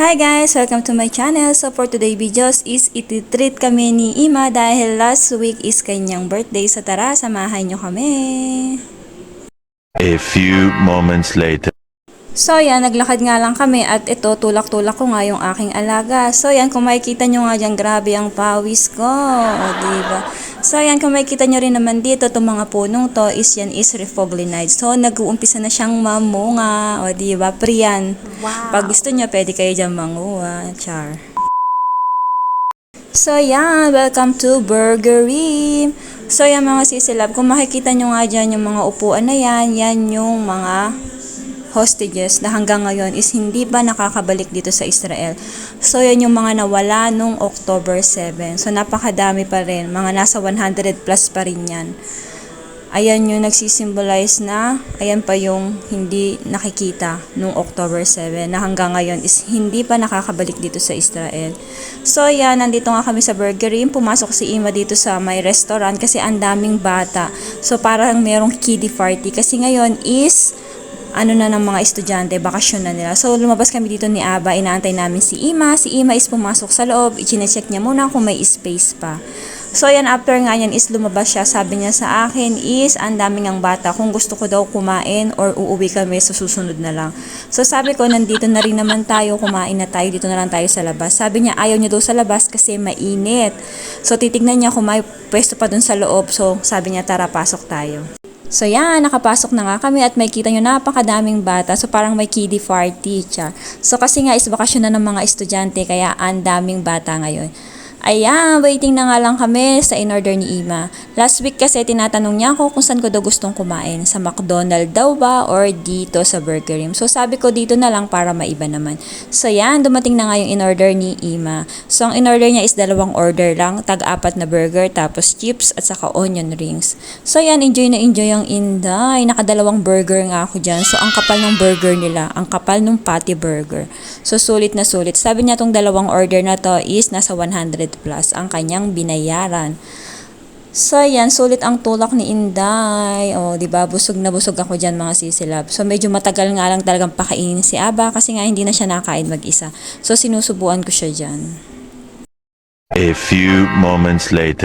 Hi guys! Welcome to my channel. So for today videos is ititreat kami ni Ima dahil last week is kanyang birthday. So tara, samahan nyo kami. A few moments later. So yan, naglakad nga lang kami at ito, tulak-tulak ko nga yung aking alaga. So yan, kung makikita nyo nga dyan, grabe ang pawis ko. O diba? So yan, kung makikita nyo rin naman dito, itong mga punong to is yan is refoglinide. So nag-uumpisa na siyang mamunga. O diba? Priyan. Wow. Pag gusto nyo, pwede kayo dyan manguha. Char. So yan, welcome to Burgery. So yan mga sisilab, kung makikita nyo nga dyan yung mga upuan na yan, yan yung mga hostages na hanggang ngayon is hindi pa nakakabalik dito sa Israel. So, yan yung mga nawala nung October 7. So, napakadami pa rin. Mga nasa 100 plus pa rin yan. Ayan yung nagsisimbolize na, ayan pa yung hindi nakikita nung October 7 na hanggang ngayon is hindi pa nakakabalik dito sa Israel. So, yan, nandito nga kami sa Burger Inn. Pumasok si Ima dito sa may restaurant kasi ang daming bata. So, parang merong kiddie party kasi ngayon is ano na ng mga estudyante, bakasyon na nila. So, lumabas kami dito ni Aba, inaantay namin si Ima. Si Ima is pumasok sa loob, i-check niya muna kung may space pa. So, yan, after nga yan is lumabas siya. Sabi niya sa akin is, ang daming ang bata. Kung gusto ko daw kumain or uuwi kami sa susunod na lang. So, sabi ko, nandito na rin naman tayo, kumain na tayo, dito na lang tayo sa labas. Sabi niya, ayaw niya daw sa labas kasi mainit. So, titignan niya kung may pwesto pa dun sa loob. So, sabi niya, tara, pasok tayo. So yan, nakapasok na nga kami at may kita nyo napakadaming bata. So parang may kiddie party siya. So kasi nga is bakasyon na ng mga estudyante kaya ang daming bata ngayon. Ayan, waiting na nga lang kami sa in-order ni Ima. Last week kasi tinatanong niya ako kung saan ko daw gustong kumain. Sa McDonald's daw ba or dito sa Burger Inn. So sabi ko dito na lang para maiba naman. So yan, dumating na nga yung in-order ni Ima. So ang in-order niya is 2 order lang. Tag-4 na burger, tapos chips at saka onion rings. So yan, enjoy na enjoy ang Inday. Naka-2 burger nga ako dyan. So ang kapal ng burger nila, ang kapal ng patty burger. So sulit na sulit. Sabi niya tong 2 order na to is nasa 100 plus ang kanyang binayaran. So, yan, sulit ang tulak ni Inday. O, diba, busog na busog ako dyan mga sisilab. So, medyo matagal nga lang talagang pakainin si Aba kasi nga hindi na siya nakain mag-isa. So, sinusubuan ko siya dyan. A few moments later.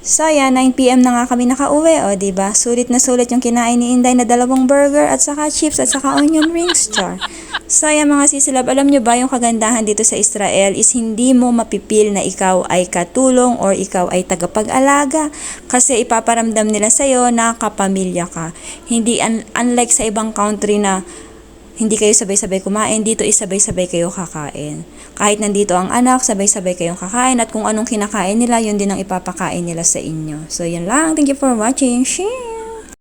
So, yan, 9 PM na nga kami nakauwi. O, diba, sulit na sulit yung kinain ni Inday na 2 burger at saka chips at saka onion rings, char. So, yan mga sisilab, alam nyo ba yung kagandahan dito sa Israel is hindi mo mapipil na ikaw ay katulong or ikaw ay tagapag-alaga kasi ipaparamdam nila sa'yo na kapamilya ka. Hindi, unlike sa ibang country na hindi kayo sabay-sabay kumain, dito is sabay-sabay kayo kakain. Kahit nandito ang anak, sabay-sabay kayong kakain at kung anong kinakain nila, yun din ang ipapakain nila sa inyo. So, yun lang. Thank you for watching. Share!